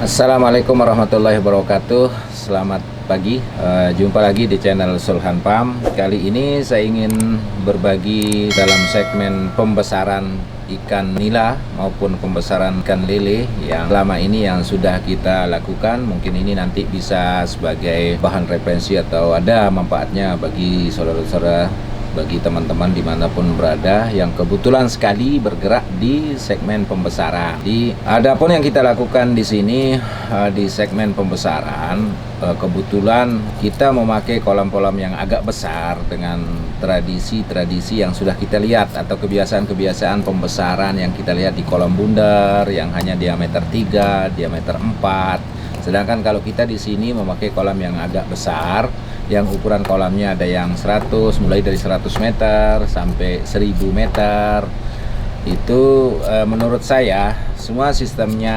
Assalamualaikum warahmatullahi wabarakatuh. Selamat pagi. Jumpa lagi di channel Sulhan Pam. Kali ini saya ingin berbagi dalam segmen pembesaran ikan nila maupun pembesaran ikan lele yang selama ini yang sudah kita lakukan. Mungkin ini nanti bisa sebagai bahan referensi atau ada manfaatnya bagi saudara-saudara, bagi teman-teman dimanapun berada yang kebetulan sekali bergerak di segmen pembesaran. Adapun yang kita lakukan di sini di segmen pembesaran, kebetulan kita memakai kolam-kolam yang agak besar dengan tradisi-tradisi yang sudah kita lihat atau kebiasaan-kebiasaan pembesaran yang kita lihat di kolam bundar yang hanya diameter 3, diameter 4. Sedangkan kalau kita di sini memakai kolam yang agak besar, yang ukuran kolamnya ada yang 100, mulai dari 100 meter sampai 1000 meter. Itu menurut saya semua sistemnya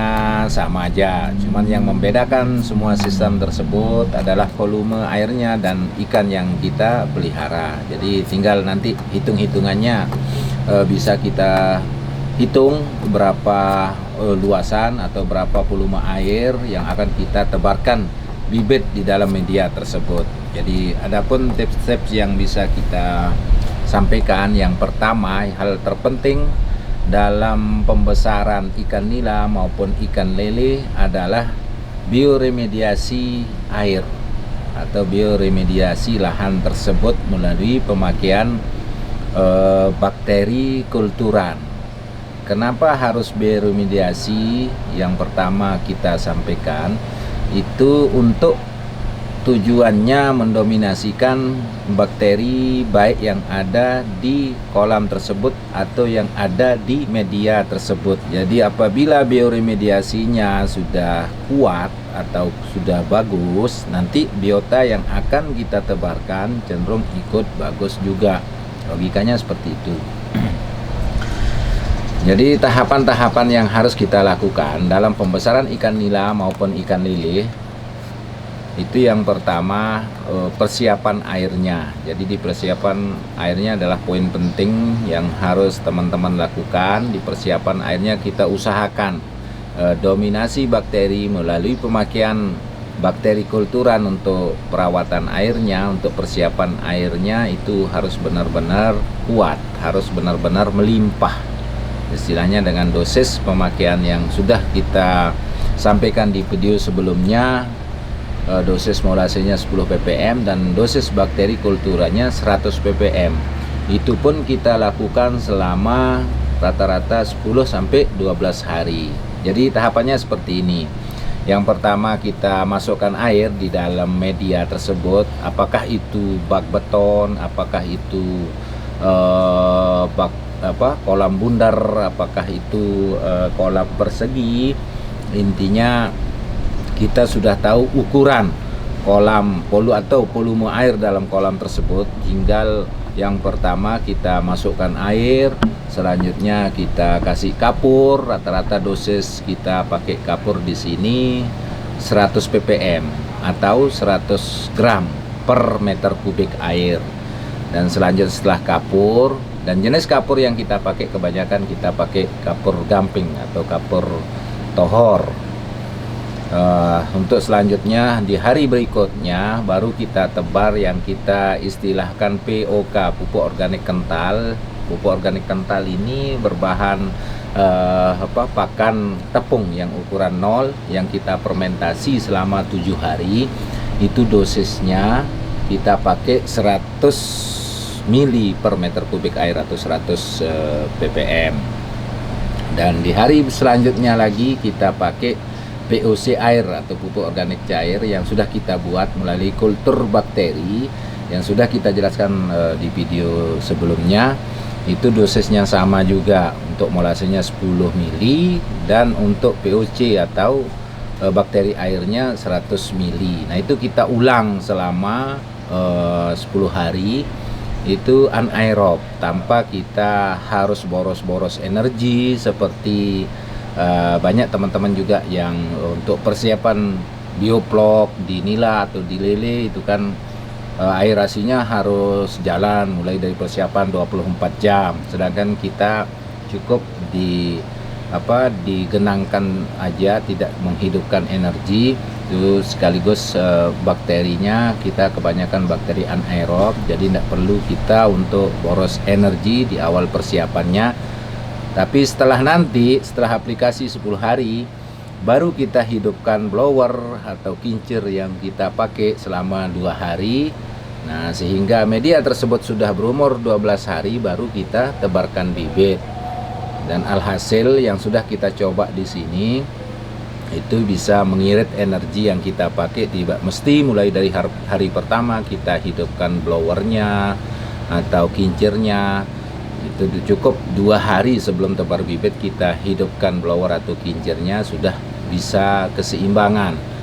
sama aja. Cuman yang membedakan semua sistem tersebut adalah volume airnya dan ikan yang kita pelihara. Jadi tinggal nanti hitung-hitungannya bisa kita hitung berapa luasan atau berapa volume air yang akan kita tebarkan bibit di dalam media tersebut. Jadi adapun tips-tips yang bisa kita sampaikan, yang pertama, hal terpenting dalam pembesaran ikan nila maupun ikan lele adalah bioremediasi air atau bioremediasi lahan tersebut melalui pemakaian bakteri kulturan. Kenapa harus bioremediasi? Yang pertama kita sampaikan itu untuk tujuannya mendominasikan bakteri baik yang ada di kolam tersebut atau yang ada di media tersebut. Jadi apabila bioremediasinya sudah kuat atau sudah bagus, nanti biota yang akan kita tebarkan cenderung ikut bagus juga. Logikanya seperti itu. Jadi tahapan-tahapan yang harus kita lakukan dalam pembesaran ikan nila maupun ikan lele, itu yang pertama persiapan airnya. Jadi di persiapan airnya adalah poin penting yang harus teman-teman lakukan. Di persiapan airnya kita usahakan dominasi bakteri melalui pemakaian bakteri kulturan untuk perawatan airnya, untuk persiapan airnya itu harus benar-benar kuat, harus benar-benar melimpah. Istilahnya dengan dosis pemakaian yang sudah kita sampaikan di video sebelumnya, dosis molasenya 10 ppm dan dosis bakteri kulturanya 100 ppm. Itu pun kita lakukan selama rata-rata 10 sampai 12 hari. Jadi tahapannya seperti ini. Yang pertama kita masukkan air di dalam media tersebut, apakah itu bak beton, apakah itu kolam bundar, apakah itu kolam persegi. Intinya kita sudah tahu ukuran kolam atau volume air dalam kolam tersebut. Tinggal yang pertama kita masukkan air, selanjutnya kita kasih kapur. Rata-rata dosis kita pakai kapur di sini 100 ppm atau 100 gram per meter kubik air. Dan selanjutnya setelah kapur, dan jenis kapur yang kita pakai kebanyakan kita pakai kapur gamping atau kapur tohor. Untuk selanjutnya di hari berikutnya baru kita tebar yang kita istilahkan POK, pupuk organik kental. Pupuk organik kental ini berbahan pakan tepung yang ukuran 0 yang kita fermentasi selama 7 hari. Itu dosisnya kita pakai 100 mili per meter kubik air atau 100 ppm. Dan di hari selanjutnya lagi kita pakai POC air atau pupuk organik cair yang sudah kita buat melalui kultur bakteri yang sudah kita jelaskan di video sebelumnya. Itu dosisnya sama juga, untuk molasenya 10 mili dan untuk POC atau bakteri airnya 100 mili. Nah itu kita ulang selama 10 hari. Itu anaerob, tanpa kita harus boros-boros energi seperti banyak teman-teman juga yang untuk persiapan bioplok di nila atau di lele itu kan aerasinya harus jalan mulai dari persiapan 24 jam. Sedangkan kita cukup di digenangkan aja, tidak menghidupkan energi. Itu sekaligus bakterinya kita kebanyakan bakteri anaerob, jadi tidak perlu kita untuk boros energi di awal persiapannya. Tapi setelah aplikasi 10 hari, baru kita hidupkan blower atau kincir yang kita pakai selama 2 hari. Nah, sehingga media tersebut sudah berumur 12 hari, baru kita tebarkan bibit. Dan alhasil yang sudah kita coba di sini itu bisa mengirit energi yang kita pakai. Tidak mesti mulai dari hari pertama kita hidupkan blowernya atau kincirnya. Itu cukup 2 hari sebelum tebar bibit kita hidupkan blower atau kincirnya, sudah bisa keseimbangan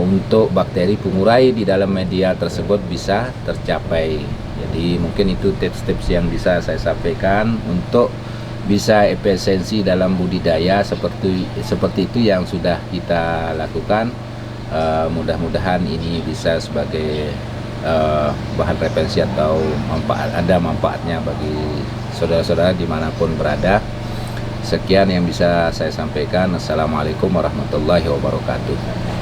untuk bakteri pengurai di dalam media tersebut bisa tercapai. Jadi mungkin itu tips-tips yang bisa saya sampaikan untuk bisa efisiensi dalam budidaya, seperti itu yang sudah kita lakukan. Mudah-mudahan ini bisa sebagai bahan referensi atau manfaatnya bagi saudara-saudara dimanapun berada. Sekian yang bisa saya sampaikan. Assalamualaikum warahmatullahi wabarakatuh.